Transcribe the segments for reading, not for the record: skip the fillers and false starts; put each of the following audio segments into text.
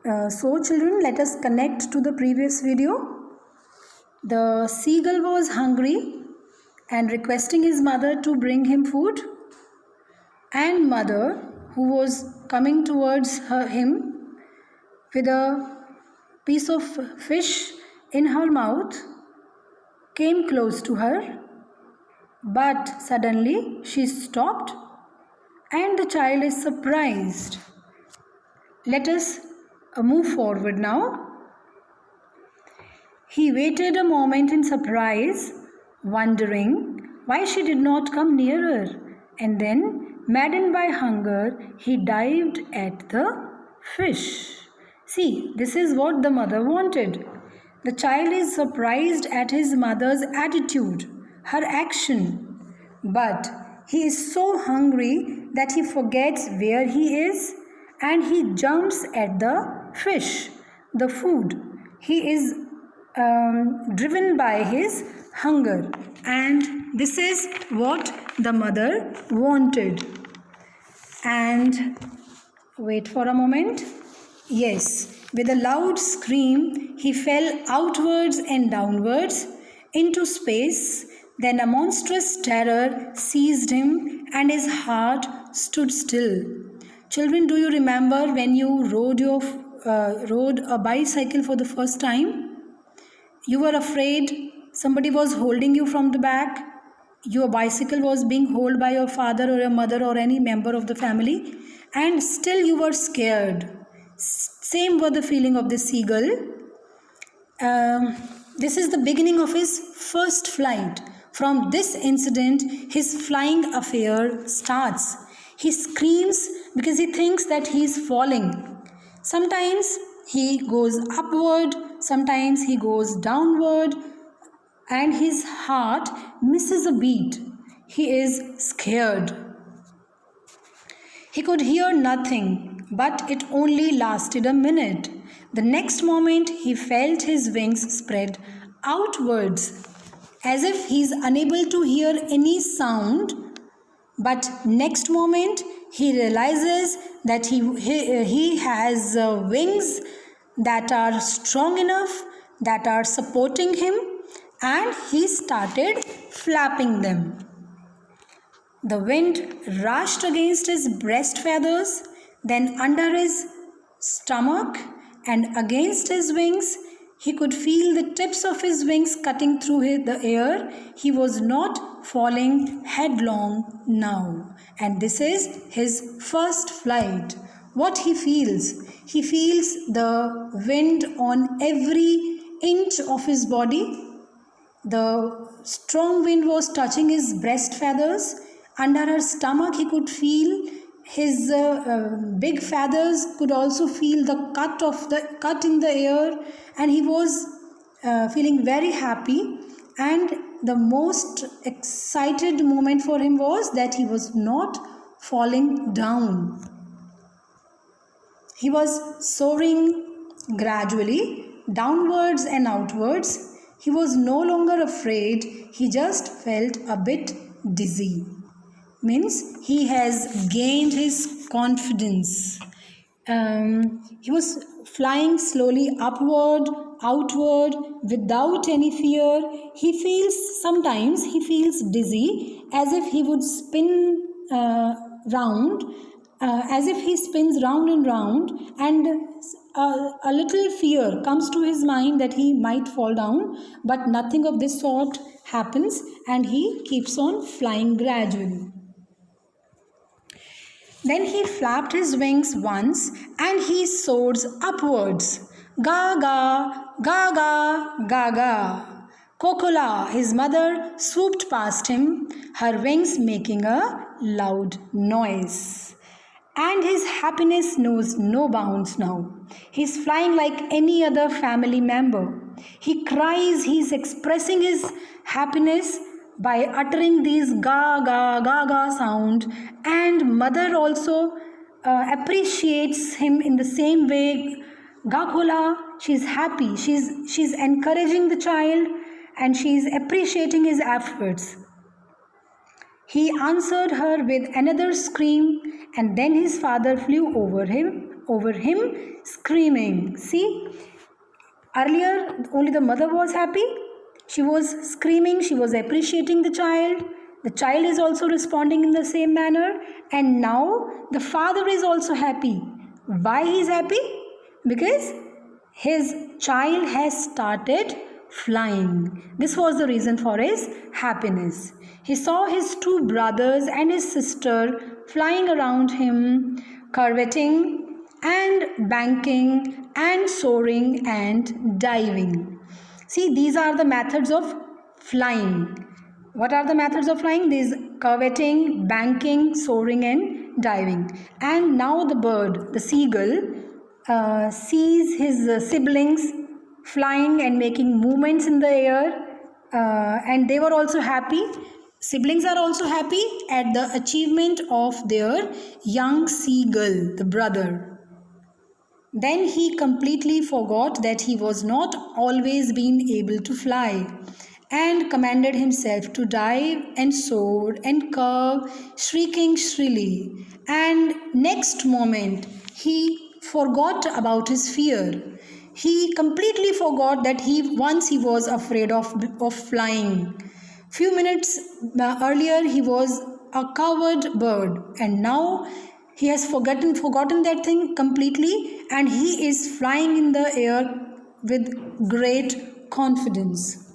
So children, let us connect to the previous video. The seagull was hungry and requesting his mother to bring him food, and mother, who was coming towards him with a piece of fish in her mouth, came close to her, but suddenly she stopped and the child is surprised. Let us move forward now. He waited a moment in surprise, wondering why she did not come nearer, and then, maddened by hunger, he dived at the fish. See, this is what the mother wanted. The child is surprised at his mother's attitude, her action, but he is so hungry that he forgets where he is and he jumps at the fish, the food. He is driven by his hunger, and this is what the mother wanted. And wait for a moment. Yes, with a loud scream, he fell outwards and downwards into space. Then a monstrous terror seized him and his heart stood still. Children, do you remember when you rode a bicycle for the first time? You were afraid somebody was holding you from the back. Your bicycle was being held by your father or your mother or any member of the family, and still you were scared. Same was the feeling of the seagull. This is the beginning of his first flight. From this incident, his flying affair starts. He screams because he thinks that he is falling. Sometimes he goes upward, sometimes he goes downward, and his heart misses a beat. He is scared. He could hear nothing, but it only lasted a minute. The next moment he felt his wings spread outwards, as if he is unable to hear any sound. But next moment he realizes that he has wings that are strong enough, that are supporting him, and he started flapping them. The wind rushed against his breast feathers, then under his stomach and against his wings. He could feel the tips of his wings cutting through the air. He was not falling headlong now. And this is his first flight. What he feels? He feels the wind on every inch of his body. The strong wind was touching his breast feathers. Under her stomach, he could feel his big feathers, could also feel the cut in the air, and he was feeling very happy. And the most excited moment for him was that he was not falling down. He was soaring gradually downwards and outwards. He was no longer afraid. He just felt a bit dizzy. Means he has gained his confidence. He was flying slowly upward, outward, without any fear. Sometimes he feels dizzy, as if he would spin round, as if he spins round and round, and a little fear comes to his mind that he might fall down, but nothing of this sort happens, and he keeps on flying gradually. Then he flapped his wings once and he soars upwards. Ga ga, ga ga, ga ga. Kokola, his mother, swooped past him, her wings making a loud noise. And his happiness knows no bounds now. He's flying like any other family member. He cries, he's expressing his happiness by uttering these ga ga ga ga sound, and mother also appreciates him in the same way. Gakola, she's happy, she's encouraging the child, and she's appreciating his efforts. He answered her with another scream, and then his father flew over over him, screaming. See, earlier only the mother was happy. She was screaming, she was appreciating the child. The child is also responding in the same manner. And now the father is also happy. Why he is happy? Because his child has started flying. This was the reason for his happiness. He saw his two brothers and his sister flying around him, curveting and banking and soaring and diving. See, these are the methods of flying. What are the methods of flying? These curveting, banking, soaring and diving. And now the bird, the seagull, sees his siblings flying and making movements in the air, and they were also happy. Siblings are also happy at the achievement of their young seagull, the brother. Then he completely forgot that he was not always been able to fly, and commanded himself to dive and soar and curve, shrieking shrilly. And next moment he forgot about his fear. He completely forgot that he was afraid of flying. Few minutes earlier he was a coward bird, and now he has forgotten that thing completely, and he is flying in the air with great confidence.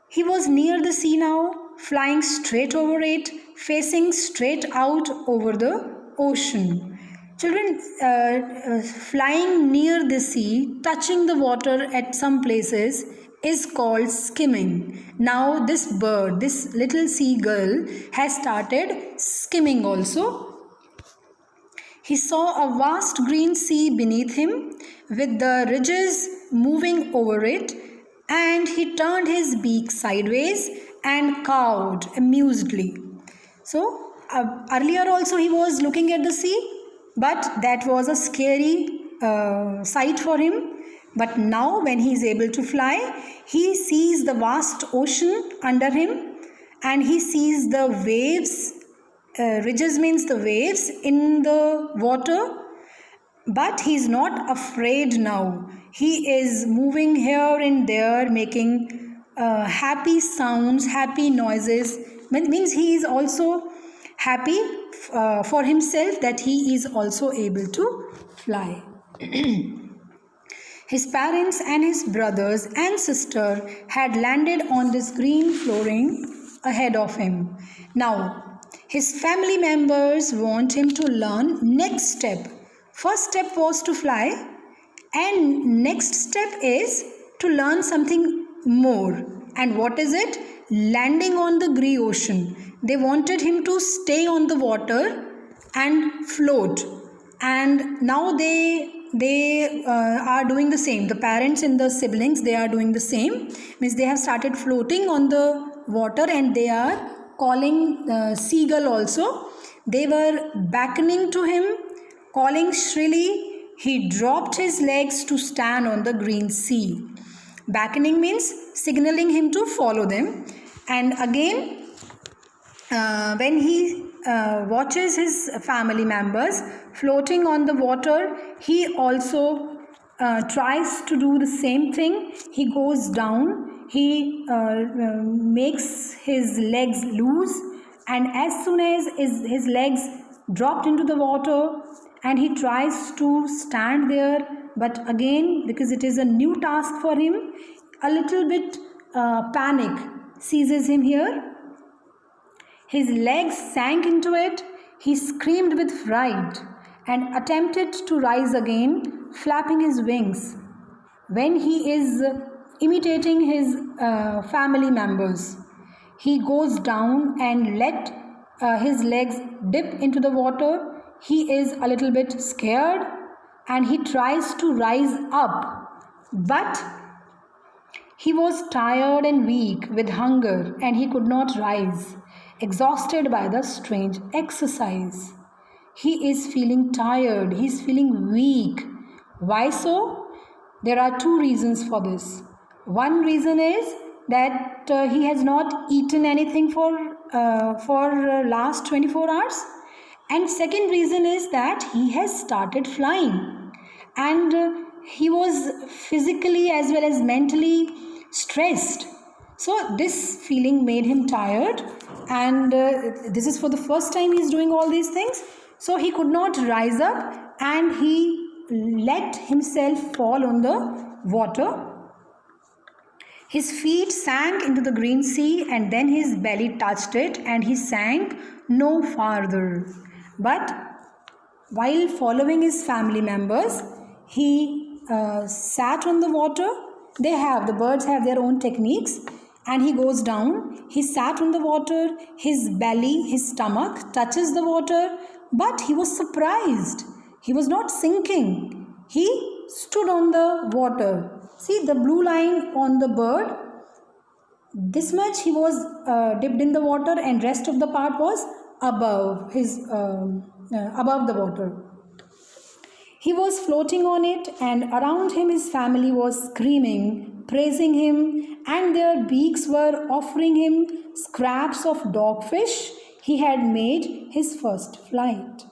He was near the sea now, flying straight over it, facing straight out over the ocean. Children, flying near the sea, touching the water at some places is called skimming. Now this bird, this little seagull has started skimming also. He saw a vast green sea beneath him with the ridges moving over it, and he turned his beak sideways and cawed amusedly. So earlier also he was looking at the sea, but that was a scary sight for him. But now when he is able to fly, he sees the vast ocean under him, and he sees the waves. Ridges means the waves in the water, but he is not afraid now. He is moving here and there, making happy sounds, happy noises. Means he is also happy for himself that he is also able to fly. His parents and his brothers and sister had landed on this green flooring ahead of him. Now, his family members want him to learn next step. First step was to fly, and next step is to learn something more. And what is it? Landing on the grey ocean. They wanted him to stay on the water and float. And now they are doing the same. The parents and the siblings, they are doing the same. Means they have started floating on the water, and they are calling seagull also. They were beckoning to him, calling shrilly. He dropped his legs to stand on the green sea. Beckoning means signaling him to follow them. And again, when he watches his family members floating on the water, he also tries to do the same thing. He goes down. He makes his legs loose, and as soon as his legs dropped into the water, and he tries to stand there, but again, because it is a new task for him, a little bit panic seizes him here. His legs sank into it. He screamed with fright and attempted to rise again, flapping his wings. When he is imitating his family members, he goes down and let his legs dip into the water. He is a little bit scared, and he tries to rise up, but he was tired and weak with hunger, and he could not rise, exhausted by the strange exercise. He is feeling tired, he is feeling weak. Why so? There are two reasons for this. One reason is that he has not eaten anything for last 24 hours, And second reason is that he has started flying, and he was physically as well as mentally stressed. So this feeling made him tired, and this is for the first time he's doing all these things. So he could not rise up, and he let himself fall on the water. His feet sank into the green sea, and then his belly touched it, and he sank no farther. But while following his family members, he sat on the water. The birds have their own techniques, and he goes down. He sat on the water. His belly, his stomach touches the water, but he was surprised. He was not sinking. He stood on the water. See the blue line on the bird. This much he was dipped in the water, and rest of the part was above the water. He was floating on it, and around him his family was screaming, praising him, and their beaks were offering him scraps of dogfish he had made his first flight.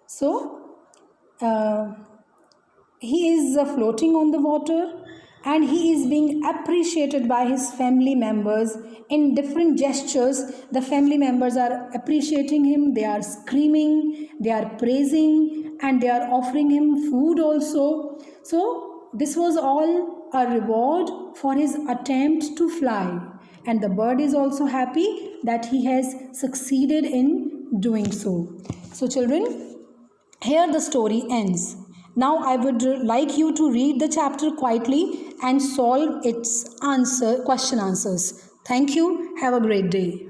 So he is floating on the water, and he is being appreciated by his family members in different gestures. The family members are appreciating him, they are screaming, they are praising, and they are offering him food also. So this was all a reward for his attempt to fly, and the bird is also happy that he has succeeded in doing so. So children, here the story ends. Now I would like you to read the chapter quietly and solve its question answers. Thank you. Have a great day.